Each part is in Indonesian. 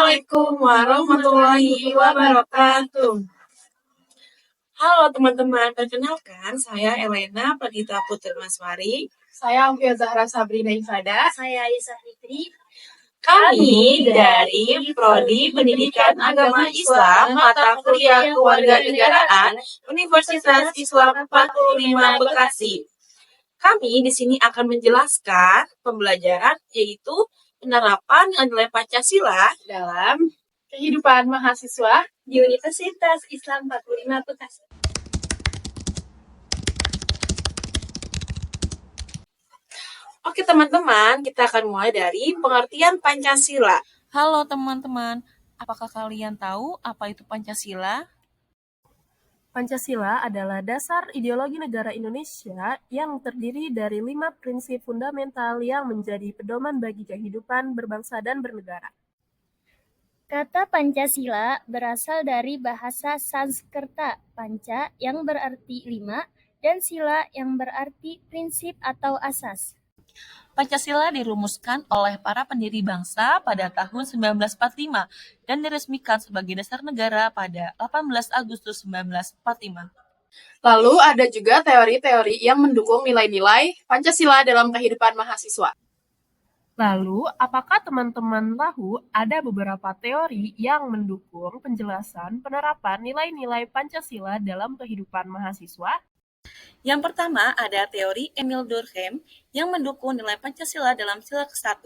Assalamualaikum warahmatullahi wabarakatuh. Halo teman-teman, perkenalkan saya Elena Pradita Putri Maswari. Saya Amfia Zahra Sabrina Ifada. Saya Aisyah Fitri. Kami dari Prodi Pendidikan Agama Islam Mata Kuliah Kewarganegaraan Universitas Islam 45 Bekasi. Kami di sini akan menjelaskan pembelajaran yaitu penerapan nilai Pancasila Dalam kehidupan mahasiswa di Universitas Islam 45 Bekasi. Oke teman-teman, kita akan mulai dari pengertian Pancasila. Halo teman-teman, apakah kalian tahu apa itu Pancasila? Pancasila adalah dasar ideologi negara Indonesia yang terdiri dari 5 prinsip fundamental yang menjadi pedoman bagi kehidupan berbangsa dan bernegara. Kata Pancasila berasal dari bahasa Sanskerta, panca yang berarti 5 dan sila yang berarti prinsip atau asas. Pancasila dirumuskan oleh para pendiri bangsa pada tahun 1945 dan diresmikan sebagai dasar negara pada 18 Agustus 1945. Lalu ada juga teori-teori yang mendukung nilai-nilai Pancasila dalam kehidupan mahasiswa. Lalu, apakah teman-teman tahu ada beberapa teori yang mendukung penjelasan penerapan nilai-nilai Pancasila dalam kehidupan mahasiswa? Yang pertama ada teori Emil Durkheim yang mendukung nilai Pancasila dalam sila ke-1,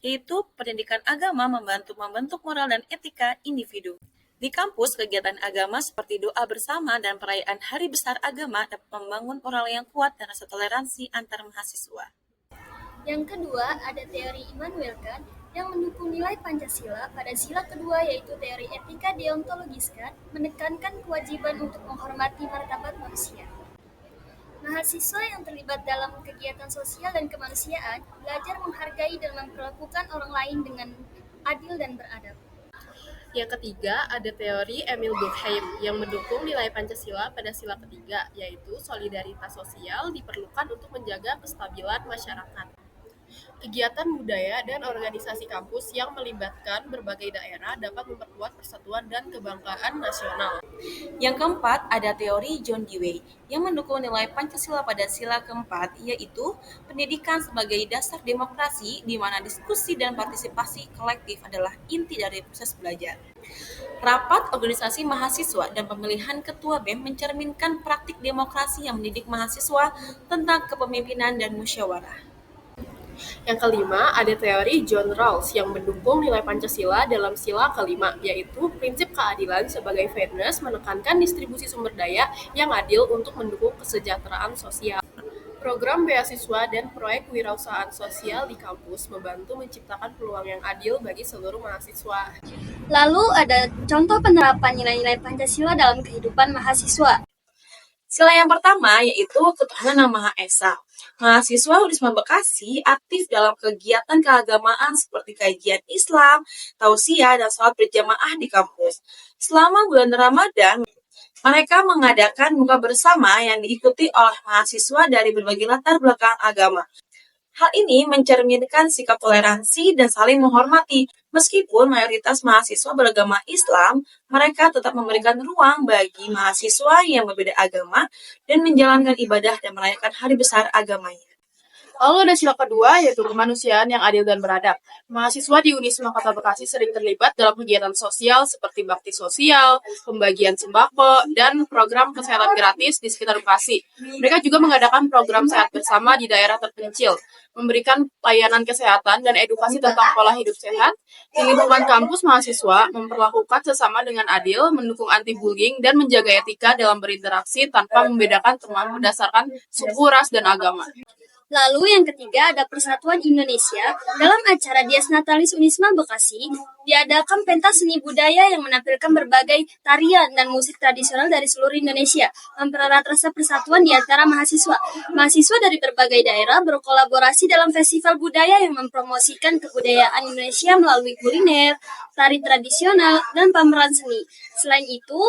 yaitu pendidikan agama membentuk moral dan etika individu. Di kampus, kegiatan agama seperti doa bersama dan perayaan hari besar agama dapat membangun moral yang kuat dan rasa toleransi antar mahasiswa. Yang kedua, ada teori Immanuel Kant yang mendukung nilai Pancasila pada sila kedua, yaitu teori etika deontologis Kant, menekankan kewajiban untuk menghormati martabat manusia. Mahasiswa yang terlibat dalam kegiatan sosial dan kemanusiaan belajar menghargai dan memperlakukan orang lain dengan adil dan beradab. Yang ketiga, ada teori Emil Durkheim yang mendukung nilai Pancasila pada sila ketiga, yaitu solidaritas sosial diperlukan untuk menjaga kestabilan masyarakat. Kegiatan budaya dan organisasi kampus yang melibatkan berbagai daerah dapat memperkuat persatuan dan kebanggaan nasional. Yang keempat, ada teori John Dewey yang mendukung nilai Pancasila pada sila keempat, yaitu pendidikan sebagai dasar demokrasi di mana diskusi dan partisipasi kolektif adalah inti dari proses belajar. Rapat organisasi mahasiswa dan pemilihan ketua BEM mencerminkan praktik demokrasi yang mendidik mahasiswa tentang kepemimpinan dan musyawarah. Yang kelima, ada teori John Rawls yang mendukung nilai Pancasila dalam sila kelima, yaitu prinsip keadilan sebagai fairness, menekankan distribusi sumber daya yang adil untuk mendukung kesejahteraan sosial. Program beasiswa dan proyek wirausahaan sosial di kampus membantu menciptakan peluang yang adil bagi seluruh mahasiswa. Lalu ada contoh penerapan nilai-nilai Pancasila dalam kehidupan mahasiswa. Sila yang pertama yaitu ketuhanan yang Maha Esa. Mahasiswa Unisma Bekasi aktif dalam kegiatan keagamaan seperti kajian Islam, tausiah, dan sholat berjamaah di kampus. Selama bulan Ramadan, mereka mengadakan buka bersama yang diikuti oleh mahasiswa dari berbagai latar belakang agama. Hal ini mencerminkan sikap toleransi dan saling menghormati. Meskipun mayoritas mahasiswa beragama Islam, mereka tetap memberikan ruang bagi mahasiswa yang berbeda agama dan menjalankan ibadah dan merayakan hari besar agamanya. Lalu ada sila kedua, yaitu kemanusiaan yang adil dan beradab. Mahasiswa di Unisma Kota Bekasi sering terlibat dalam kegiatan sosial seperti bakti sosial, pembagian sembako, dan program kesehatan gratis di sekitar Bekasi. Mereka juga mengadakan program sehat bersama di daerah terpencil, memberikan layanan kesehatan dan edukasi tentang pola hidup sehat. Di lingkungan kampus, mahasiswa memperlakukan sesama dengan adil, mendukung anti-bullying, dan menjaga etika dalam berinteraksi tanpa membedakan teman berdasarkan suku, ras, dan agama. Lalu yang ketiga ada Persatuan Indonesia. Dalam acara Dies Natalis Unisma Bekasi, diadakan pentas seni budaya yang menampilkan berbagai tarian dan musik tradisional dari seluruh Indonesia, mempererat rasa persatuan di antara mahasiswa. Mahasiswa dari berbagai daerah berkolaborasi dalam festival budaya yang mempromosikan kebudayaan Indonesia melalui kuliner, tari tradisional, dan pameran seni. Selain itu,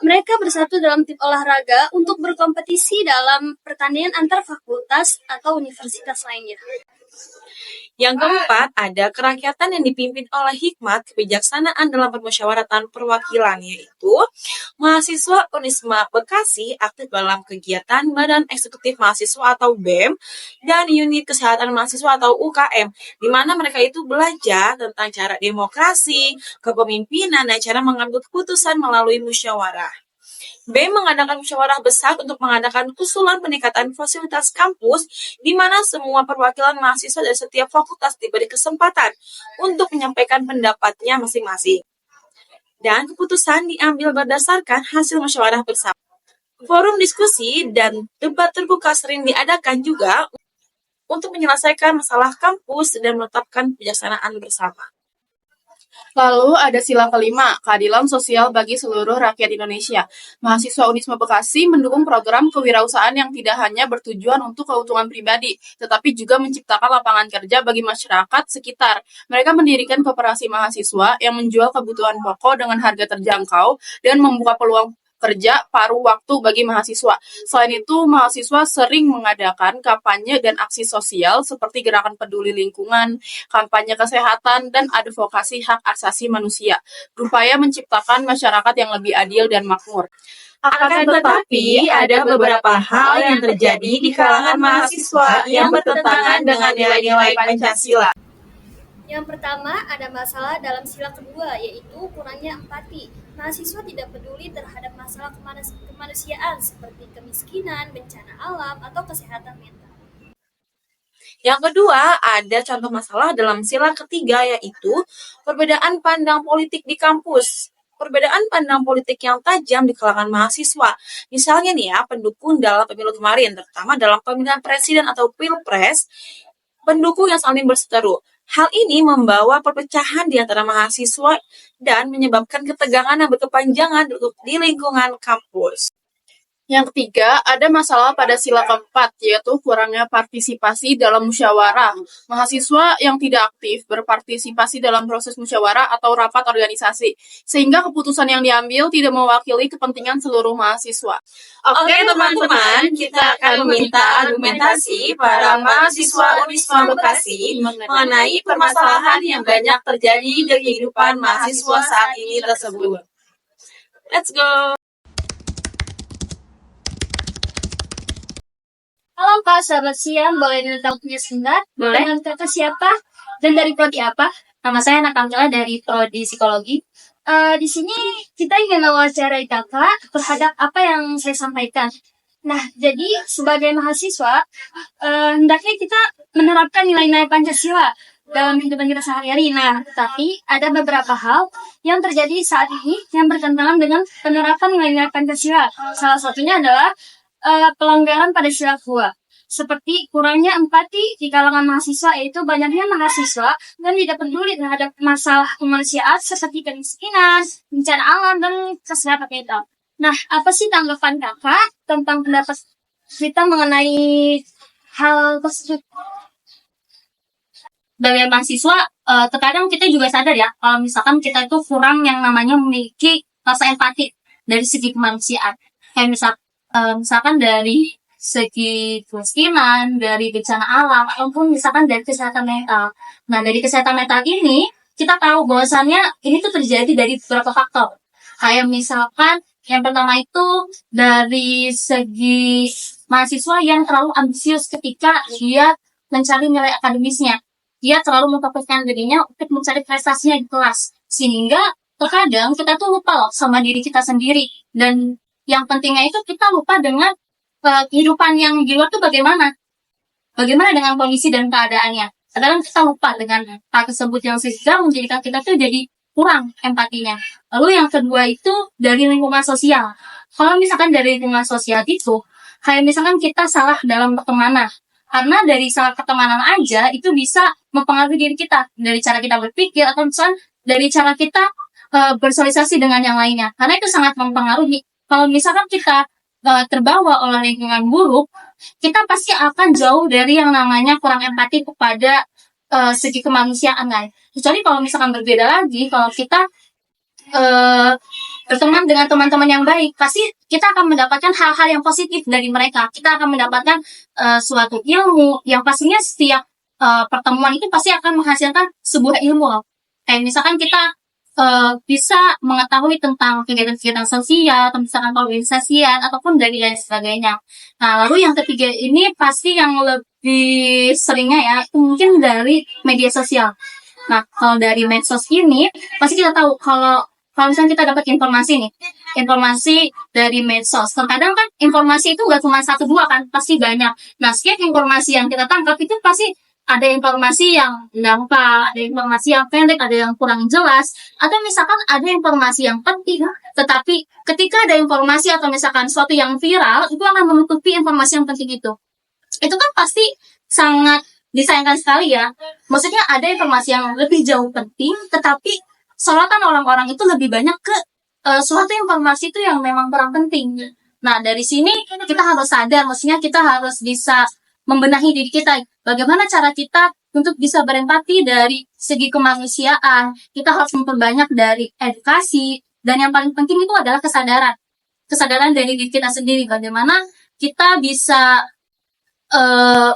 mereka bersatu dalam tim olahraga untuk berkompetisi dalam pertandingan antar fakultas atau universitas lainnya. Yang keempat, ada kerakyatan yang dipimpin oleh hikmat kebijaksanaan dalam permusyawaratan perwakilan, yaitu mahasiswa Unisma Bekasi aktif dalam kegiatan Badan Eksekutif Mahasiswa atau BEM dan Unit Kesehatan Mahasiswa atau UKM, di mana mereka itu belajar tentang cara demokrasi, kepemimpinan, dan cara mengambil keputusan melalui musyawarah. BEM mengadakan musyawarah besar untuk mengadakan usulan peningkatan fasilitas kampus, di mana semua perwakilan mahasiswa dari setiap fakultas diberi kesempatan untuk menyampaikan pendapatnya masing-masing. Dan keputusan diambil berdasarkan hasil musyawarah bersama. Forum diskusi dan debat terbuka sering diadakan juga untuk menyelesaikan masalah kampus dan menetapkan kebijaksanaan bersama. Lalu ada sila kelima, keadilan sosial bagi seluruh rakyat Indonesia. Mahasiswa Unisma Bekasi mendukung program kewirausahaan yang tidak hanya bertujuan untuk keuntungan pribadi, tetapi juga menciptakan lapangan kerja bagi masyarakat sekitar. Mereka mendirikan koperasi mahasiswa yang menjual kebutuhan pokok dengan harga terjangkau dan membuka peluang kerja paruh waktu bagi mahasiswa. Selain itu, mahasiswa sering mengadakan kampanye dan aksi sosial seperti gerakan peduli lingkungan, kampanye kesehatan, dan advokasi hak asasi manusia, berupaya menciptakan masyarakat yang lebih adil dan makmur. Akan tetapi, ada beberapa hal yang terjadi di kalangan mahasiswa yang bertentangan dengan nilai-nilai Pancasila. Yang pertama, ada masalah dalam sila kedua, yaitu kurangnya empati. Mahasiswa tidak peduli terhadap masalah kemanusiaan seperti kemiskinan, bencana alam, atau kesehatan mental. Yang kedua, ada contoh masalah dalam sila ketiga, yaitu perbedaan pandang politik di kampus. Perbedaan pandang politik yang tajam di kalangan mahasiswa. Misalnya nih ya, pendukung dalam pemilu kemarin, terutama dalam pemilihan presiden atau pilpres, pendukung yang saling berseteru. Hal ini membawa perpecahan di antara mahasiswa dan menyebabkan ketegangan yang berkepanjangan di lingkungan kampus. Yang ketiga, ada masalah pada sila keempat, yaitu kurangnya partisipasi dalam musyawarah. Mahasiswa yang tidak aktif berpartisipasi dalam proses musyawarah atau rapat organisasi, sehingga keputusan yang diambil tidak mewakili kepentingan seluruh mahasiswa. Oke teman-teman, kita akan meminta argumentasi para mahasiswa Unisma Bekasi mengenai permasalahan yang banyak terjadi di kehidupan mahasiswa saat ini tersebut. Let's go! Halo Kak, selamat siang. Boleh minta waktunya sebentar? Boleh. Dengan kakak siapa? Dan dari prodi apa? Nama saya Anak Kamila dari Prodi Psikologi. Di sini kita ingin mewawancarai kakak terhadap apa yang saya sampaikan. Nah, jadi sebagai mahasiswa, hendaknya kita menerapkan nilai-nilai Pancasila dalam kehidupan kita sehari-hari. Nah, tapi ada beberapa hal yang terjadi saat ini yang bertentangan dengan penerapan nilai-nilai Pancasila. Salah satunya adalah pelanggaran pada sila kedua, seperti kurangnya empati di kalangan mahasiswa, yaitu banyaknya mahasiswa dan tidak peduli terhadap masalah kemanusiaan seperti kemiskinan, bencana alam, dan kesehatan mental. Nah, apa sih tanggapan kakak tentang pendapat kita mengenai hal tersebut? Sebagai mahasiswa, terkadang kita juga sadar ya, kalau misalkan kita itu kurang yang namanya memiliki rasa empati dari segi kemanusiaan. Kayak misalkan dari segi kemiskinan, dari bencana alam, ataupun misalkan dari kesehatan mental. Nah, dari kesehatan mental ini, kita tahu bahwasannya ini tuh terjadi dari beberapa faktor. Kayak misalkan, yang pertama itu dari segi mahasiswa yang terlalu ambisius ketika dia mencari nilai akademisnya. Dia terlalu memfokuskan dirinya untuk mencari prestasinya di kelas. Sehingga terkadang kita tuh lupa loh sama diri kita sendiri. Dan yang pentingnya itu kita lupa dengan kehidupan yang di luar itu bagaimana. Bagaimana dengan kondisi dan keadaannya. Kadang kita lupa dengan hal tersebut yang sehingga menjadikan kita tuh jadi kurang empatinya. Lalu yang kedua itu dari lingkungan sosial. Kalau misalkan dari lingkungan sosial itu, kayak misalkan kita salah dalam pertemanan. Karena dari salah pertemanan aja itu bisa mempengaruhi diri kita. Dari cara kita berpikir atau misalkan dari cara kita bersosialisasi dengan yang lainnya. Karena itu sangat mempengaruhi. Kalau misalkan kita terbawa oleh lingkungan buruk, kita pasti akan jauh dari yang namanya kurang empati kepada segi kemanusiaan kan. Kecuali kalau misalkan berbeda lagi, kalau kita berteman dengan teman-teman yang baik, pasti kita akan mendapatkan hal-hal yang positif dari mereka. Kita akan mendapatkan suatu ilmu yang pastinya setiap pertemuan itu pasti akan menghasilkan sebuah ilmu loh. Kayak misalkan kita bisa mengetahui tentang kegiatan-kegiatan sosial, atau misalkan organisasian, ataupun dari lain sebagainya. Nah, lalu yang ketiga ini pasti yang lebih seringnya ya, itu mungkin dari media sosial. Nah, kalau dari medsos ini, pasti kita tahu kalau misalnya kita dapat informasi nih, informasi dari medsos. Terkadang kan informasi itu nggak cuma satu dua kan, pasti banyak. Nah, setiap informasi yang kita tangkap itu pasti ada informasi yang nampak, ada informasi yang pendek, ada yang kurang jelas, atau misalkan ada informasi yang penting, tetapi ketika ada informasi atau misalkan sesuatu yang viral, itu akan menutupi informasi yang penting itu. Itu kan pasti sangat disayangkan sekali ya. Maksudnya ada informasi yang lebih jauh penting, tetapi sorotan orang-orang itu lebih banyak ke suatu informasi itu yang memang kurang penting. Nah, dari sini kita harus sadar, maksudnya kita harus bisa membenahi diri kita. Bagaimana cara kita untuk bisa berempati dari segi kemanusiaan. Kita harus memperbanyak dari edukasi. Dan yang paling penting itu adalah kesadaran. Kesadaran dari diri kita sendiri. Bagaimana kita bisa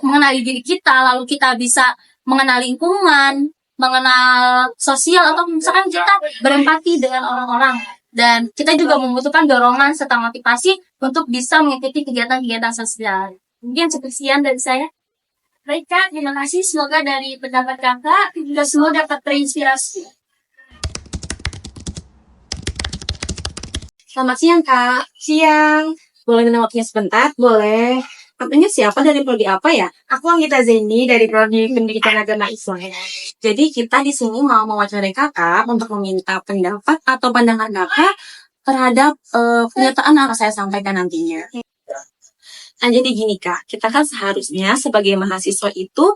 mengenali diri kita, lalu kita bisa mengenal lingkungan, mengenal sosial, atau misalkan kita berempati dengan orang-orang. Dan kita juga membutuhkan dorongan serta motivasi untuk bisa mengikuti kegiatan-kegiatan sosial. Mungkin sekian dari saya. Baik Kak, terima kasih. Semoga dari pendapat Kakak, kita semua dapat terinspirasi. Selamat siang, Kak. Siang. Boleh minta waktunya sebentar? Boleh. Katanya siapa dari prodi apa ya? Aku Anggita Zeni dari prodi Pendidikan Agama Islam. Jadi kita di sini mau mewawancarai Kakak untuk meminta pendapat atau pandangan Kakak terhadap pernyataan yang akan saya sampaikan nantinya. Nah, jadi gini Kak, kita kan seharusnya sebagai mahasiswa itu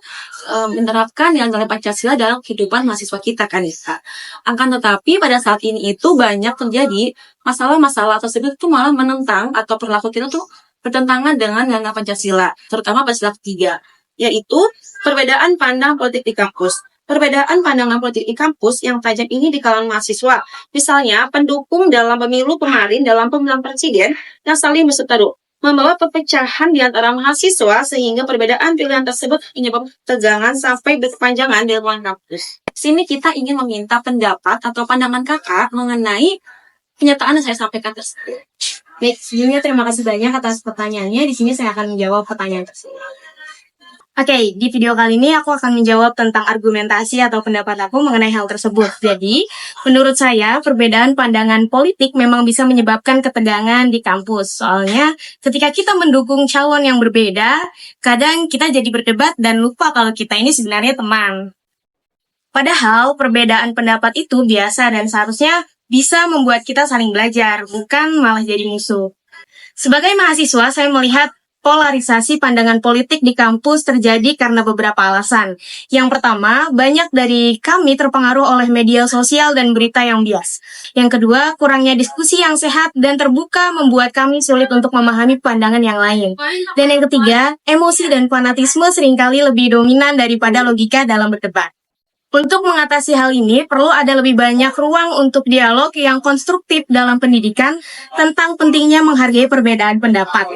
menerapkan nilai-nilai Pancasila dalam kehidupan mahasiswa kita kan ya Kak. Akan tetapi pada saat ini itu banyak terjadi masalah-masalah tersebut itu malah menentang atau perilaku kita tuh bertentangan dengan nilai Pancasila, terutama Pancasila ketiga, yaitu perbedaan pandang politik di kampus. Perbedaan pandangan politik di kampus yang tajam ini di kalangan mahasiswa. Misalnya, pendukung dalam pemilu kemarin dalam pemilihan presiden yang saling berseteru, membawa perpecahan di antara mahasiswa sehingga perbedaan pilihan tersebut menyebabkan tegangan sampai berkepanjangan di ruang kampus. Sini kita ingin meminta pendapat atau pandangan Kakak mengenai pernyataan yang saya sampaikan tersebut. Baik, sebelumnya terima kasih banyak atas pertanyaannya. Di sini saya akan menjawab pertanyaan tersebut. Oke, di video kali ini aku akan menjawab tentang argumentasi atau pendapat aku mengenai hal tersebut. Jadi, menurut saya, perbedaan pandangan politik memang bisa menyebabkan ketegangan di kampus. Soalnya, ketika kita mendukung calon yang berbeda, kadang kita jadi berdebat dan lupa kalau kita ini sebenarnya teman. Padahal, perbedaan pendapat itu biasa dan seharusnya bisa membuat kita saling belajar, bukan malah jadi musuh. Sebagai mahasiswa, saya melihat polarisasi pandangan politik di kampus terjadi karena beberapa alasan. Yang pertama, banyak dari kami terpengaruh oleh media sosial dan berita yang bias. Yang kedua, kurangnya diskusi yang sehat dan terbuka membuat kami sulit untuk memahami pandangan yang lain. Dan yang ketiga, emosi dan fanatisme seringkali lebih dominan daripada logika dalam berdebat. Untuk mengatasi hal ini, perlu ada lebih banyak ruang untuk dialog yang konstruktif dalam pendidikan tentang pentingnya menghargai perbedaan pendapat.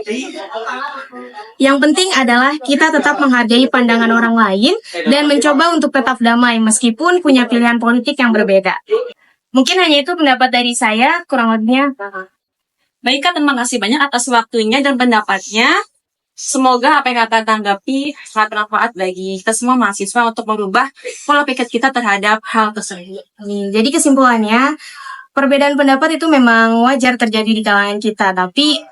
Yang penting adalah kita tetap menghargai pandangan orang lain dan mencoba untuk tetap damai meskipun punya pilihan politik yang berbeda. Mungkin hanya itu pendapat dari saya, kurang lebihnya. Baik Kak, terima kasih banyak atas waktunya dan pendapatnya. Semoga apa yang Kakak tanggapi sangat bermanfaat bagi kita semua mahasiswa untuk merubah pola pikir kita terhadap hal tersebut. Jadi kesimpulannya, perbedaan pendapat itu memang wajar terjadi di kalangan kita, tapi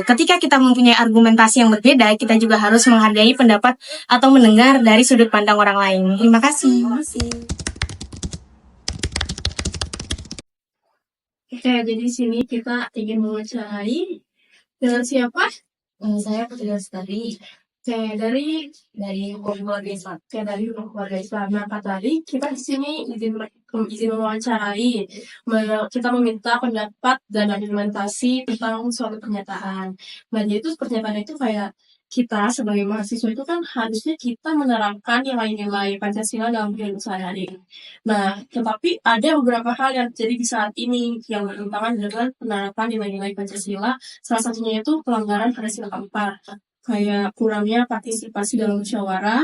ketika kita mempunyai argumentasi yang berbeda, kita juga harus menghargai pendapat atau mendengar dari sudut pandang orang lain. Terima kasih. Oke, jadi di sini kita ingin mewawancarai dengan siapa? Saya Putri Lestari Oke, dari keluarga Islam. dari keluarga Islam. Nah, Kak, tadi kita di sini izin mewawancarai. Kita meminta pendapat dan argumentasi tentang suatu pernyataan. Nah, jadi itu pernyataan itu kayak kita sebagai mahasiswa itu kan harusnya kita menerapkan nilai-nilai Pancasila dalam kehidupan sehari-hari. Nah, tetapi ada beberapa hal yang terjadi di saat ini yang bertentangan dengan penerapan nilai-nilai Pancasila. Salah satunya itu pelanggaran pada sila keempat. Kayak kurangnya partisipasi dalam musyawarah,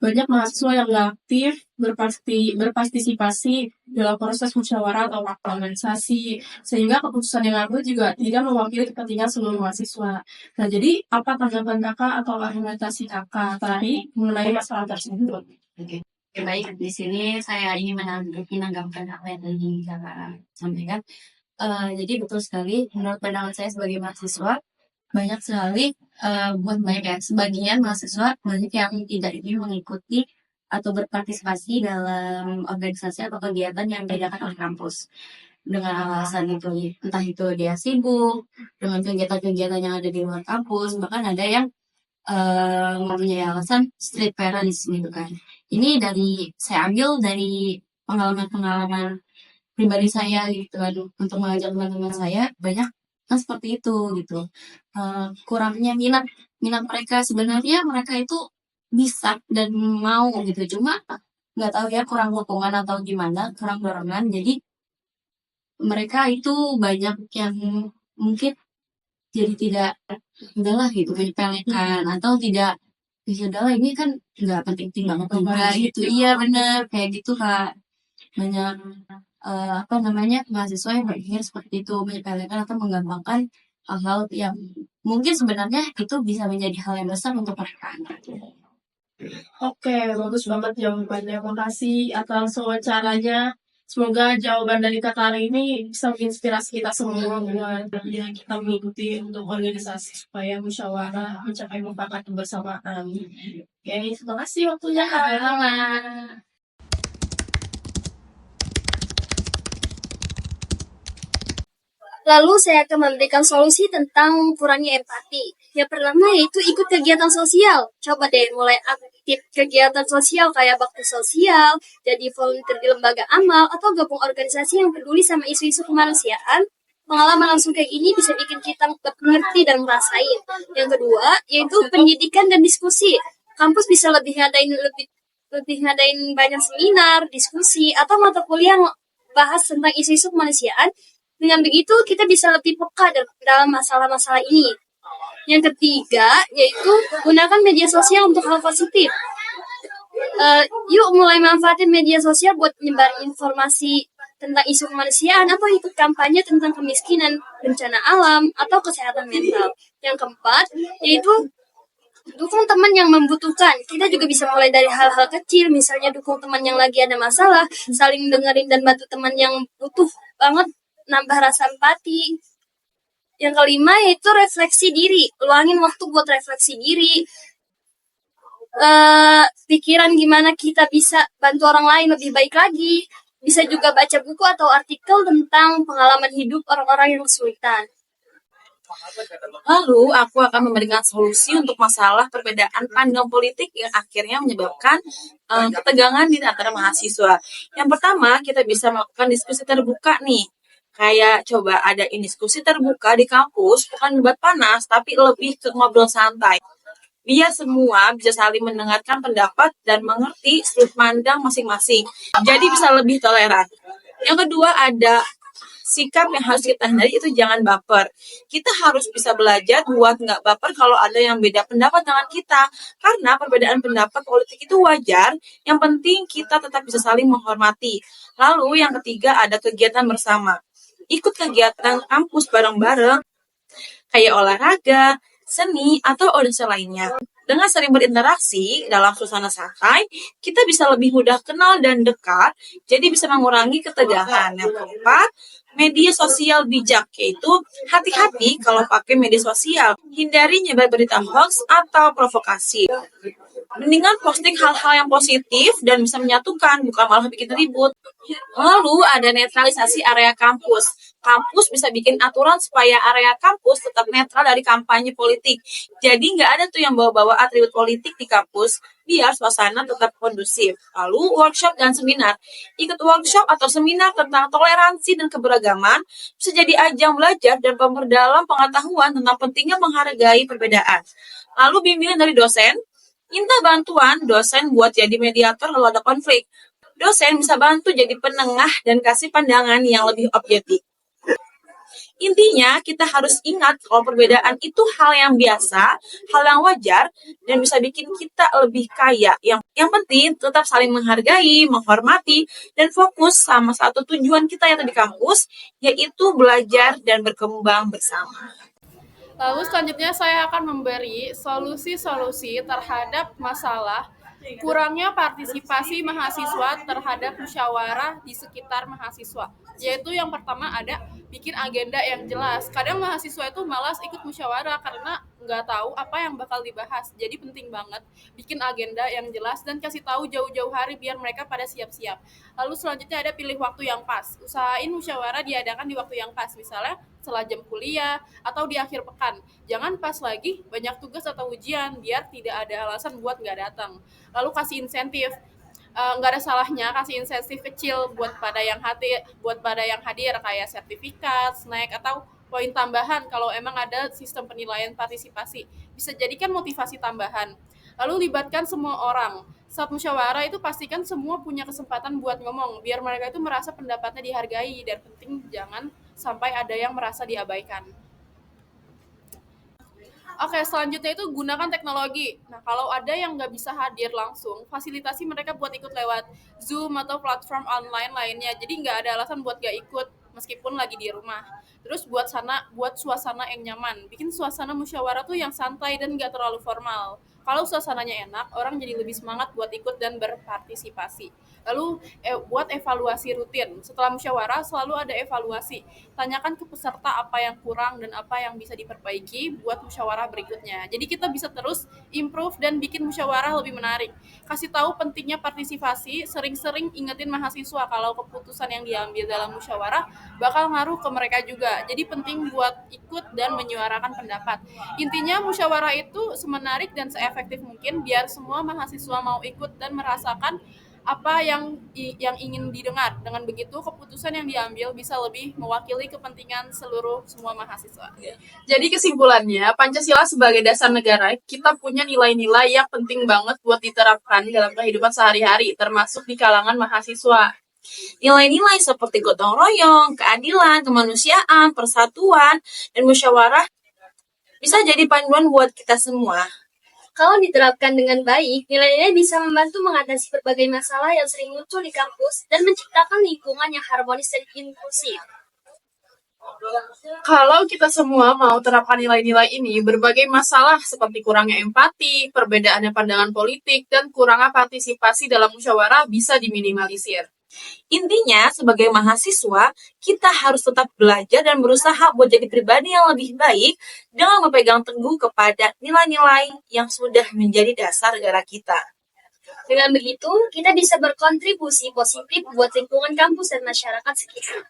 Banyak mahasiswa yang nggak aktif berpartisipasi dalam proses musyawarah atau organisasi, sehingga keputusan yang diambil juga tidak mewakili kepentingan seluruh mahasiswa. Nah, jadi apa tanggapan kakak atau argumentasi kakak tadi mengenai masalah tersebut? Oke. Baik, di sini saya ingin menanggapkan apa yang tadi kakak sampaikan. Jadi betul sekali, menurut pandangan saya sebagai mahasiswa, banyak sekali, bukan banyak ya, sebagian mahasiswa banyak yang tidak ingin mengikuti atau berpartisipasi dalam organisasi atau kegiatan yang diadakan oleh kampus. Dengan alasan itu, entah itu dia sibuk dengan kegiatan-kegiatan yang ada di luar kampus, bahkan ada yang mempunyai alasan street parents gitu kan. Ini saya ambil dari pengalaman pribadi saya gitu kan, untuk mengajak teman-teman saya banyak kan seperti itu gitu. Kurangnya minat mereka, sebenarnya mereka itu bisa dan mau gitu, cuma nggak tahu ya, kurang dukungan atau gimana, kurang dorongan, jadi mereka itu banyak yang mungkin jadi tidak, udahlah gitu, menyepelekan atau tidak, ya udahlah ini kan nggak penting banget juga gitu. Iya bener, kayak gitu Kak. Banyak mahasiswa yang berpikir seperti itu, menyepelekan atau menggampangkan hal-hal yang mungkin sebenarnya itu bisa menjadi hal yang besar untuk mereka. Oke, bagus banget jawabannya. Makasih atas wawancaranya. Semoga jawaban dari kakak hari ini bisa menginspirasi kita semua buat yang kita mengikuti untuk organisasi supaya musyawarah mencapai mufakat kebersamaan. Oke, terima kasih waktunya Kak. Lalu saya akan memberikan solusi tentang kurangnya empati. Yang pertama yaitu ikut kegiatan sosial. Coba deh mulai aktif kegiatan sosial kayak bakti sosial, jadi volunteer di lembaga amal, atau gabung organisasi yang peduli sama isu-isu kemanusiaan. Pengalaman langsung kayak gini bisa bikin kita mengerti dan merasain. Yang kedua yaitu pendidikan dan diskusi. Kampus bisa lebih ngadain banyak seminar, diskusi, atau mata kuliah yang bahas tentang isu-isu kemanusiaan. Dengan begitu, kita bisa lebih peka dalam masalah-masalah ini. Yang ketiga, yaitu gunakan media sosial untuk hal positif. Yuk mulai manfaatin media sosial buat menyebar informasi tentang isu kemanusiaan atau ikut kampanye tentang kemiskinan, bencana alam, atau kesehatan mental. Yang keempat, yaitu dukung teman yang membutuhkan. Kita juga bisa mulai dari hal-hal kecil, misalnya dukung teman yang lagi ada masalah, saling dengerin dan bantu teman yang butuh banget, nambah rasa empati. Yang kelima yaitu refleksi diri. Luangin waktu buat refleksi diri. Pikiran gimana kita bisa bantu orang lain lebih baik lagi. Bisa juga baca buku atau artikel tentang pengalaman hidup orang-orang yang kesulitan. Lalu, aku akan memberikan solusi untuk masalah perbedaan pandang politik yang akhirnya menyebabkan ketegangan di antara mahasiswa. Yang pertama, kita bisa melakukan diskusi terbuka nih. Kayak coba adain diskusi terbuka di kampus, bukan debat panas, tapi lebih ke ngobrol santai. Biar semua bisa saling mendengarkan pendapat dan mengerti sudut pandang masing-masing. Jadi bisa lebih toleran. Yang kedua ada sikap yang harus kita hindari, itu jangan baper. Kita harus bisa belajar buat nggak baper kalau ada yang beda pendapat dengan kita. Karena perbedaan pendapat politik itu wajar, yang penting kita tetap bisa saling menghormati. Lalu yang ketiga ada kegiatan bersama. Ikut kegiatan kampus bareng-bareng, kayak olahraga, seni, atau organisasi lainnya. Dengan sering berinteraksi dalam suasana santai, kita bisa lebih mudah kenal dan dekat, jadi bisa mengurangi ketegangan. Yang keempat, media sosial bijak, yaitu hati-hati kalau pakai media sosial. Hindari nyebar berita hoax atau provokasi. Mendingan posting hal-hal yang positif dan bisa menyatukan, bukan malah bikin ribut. Lalu ada netralisasi area kampus. Kampus bisa bikin aturan supaya area kampus tetap netral dari kampanye politik. Jadi nggak ada tuh yang bawa-bawa atribut politik di kampus, biar suasana tetap kondusif. Lalu workshop dan seminar. Ikut workshop atau seminar tentang toleransi dan keberagaman bisa jadi ajang belajar dan memperdalam pengetahuan tentang pentingnya menghargai perbedaan. Lalu bimbingan dari dosen. Minta bantuan dosen buat jadi mediator kalau ada konflik. Dosen bisa bantu jadi penengah dan kasih pandangan yang lebih objektif. Intinya, kita harus ingat kalau perbedaan itu hal yang biasa, hal yang wajar, dan bisa bikin kita lebih kaya. Yang penting, tetap saling menghargai, menghormati, dan fokus sama satu tujuan kita yang ada di kampus, yaitu belajar dan berkembang bersama. Lalu selanjutnya saya akan memberi solusi-solusi terhadap masalah kurangnya partisipasi mahasiswa terhadap musyawarah di sekitar mahasiswa. Yaitu yang pertama ada bikin agenda yang jelas. Kadang mahasiswa itu malas ikut musyawarah karena nggak tahu apa yang bakal dibahas. Jadi penting banget bikin agenda yang jelas dan kasih tahu jauh-jauh hari biar mereka pada siap-siap. Lalu selanjutnya ada pilih waktu yang pas. Usahain musyawarah diadakan di waktu yang pas. Misalnya setelah jam kuliah atau di akhir pekan. Jangan pas lagi banyak tugas atau ujian biar tidak ada alasan buat nggak datang. Lalu kasih insentif. Nggak ada salahnya kasih insentif kecil buat pada yang hadir kayak sertifikat, snack atau poin tambahan kalau emang ada sistem penilaian partisipasi. Bisa jadikan motivasi tambahan. Lalu libatkan semua orang. Saat musyawarah itu pastikan semua punya kesempatan buat ngomong biar mereka itu merasa pendapatnya dihargai dan penting jangan sampai ada yang merasa diabaikan. Oke, selanjutnya itu gunakan teknologi. Nah, kalau ada yang nggak bisa hadir langsung, fasilitasi mereka buat ikut lewat Zoom atau platform online lainnya. Jadi nggak ada alasan buat nggak ikut meskipun lagi di rumah. Terus buat suasana yang nyaman. Bikin suasana musyawarah tuh yang santai dan nggak terlalu formal. Kalau suasananya enak, orang jadi lebih semangat buat ikut dan berpartisipasi. Lalu buat evaluasi rutin. Setelah musyawarah selalu ada evaluasi. Tanyakan ke peserta apa yang kurang dan apa yang bisa diperbaiki buat musyawarah berikutnya. Jadi kita bisa terus improve dan bikin musyawarah lebih menarik. Kasih tahu pentingnya partisipasi, sering-sering ingetin mahasiswa kalau keputusan yang diambil dalam musyawarah bakal ngaruh ke mereka juga. Jadi penting buat ikut dan menyuarakan pendapat. Intinya musyawarah itu semenarik dan seefektif mungkin biar semua mahasiswa mau ikut dan merasakan apa yang ingin didengar. Dengan begitu, keputusan yang diambil bisa lebih mewakili kepentingan semua mahasiswa. Jadi kesimpulannya, Pancasila sebagai dasar negara, kita punya nilai-nilai yang penting banget buat diterapkan dalam kehidupan sehari-hari, termasuk di kalangan mahasiswa. Nilai-nilai seperti gotong royong, keadilan, kemanusiaan, persatuan, dan musyawarah bisa jadi panduan buat kita semua. Kalau diterapkan dengan baik, nilai-nilai bisa membantu mengatasi berbagai masalah yang sering muncul di kampus dan menciptakan lingkungan yang harmonis dan inklusif. Kalau kita semua mau terapkan nilai-nilai ini, berbagai masalah seperti kurangnya empati, perbedaannya pandangan politik, dan kurangnya partisipasi dalam musyawarah bisa diminimalisir. Intinya, sebagai mahasiswa, kita harus tetap belajar dan berusaha buat jadi pribadi yang lebih baik dengan berpegang teguh kepada nilai-nilai yang sudah menjadi dasar negara kita. Dengan begitu, kita bisa berkontribusi positif buat lingkungan kampus dan masyarakat sekitar.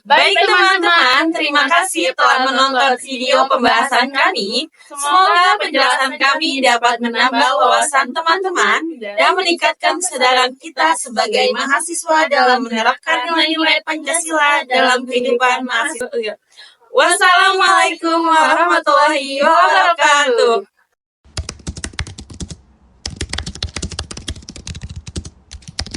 Baik teman-teman, terima kasih telah menonton video pembahasan kami. Semoga penjelasan kami dapat menambah wawasan teman-teman dan meningkatkan kesadaran kita sebagai mahasiswa dalam menerapkan nilai-nilai Pancasila dalam kehidupan mahasiswa. Wassalamualaikum warahmatullahi wabarakatuh.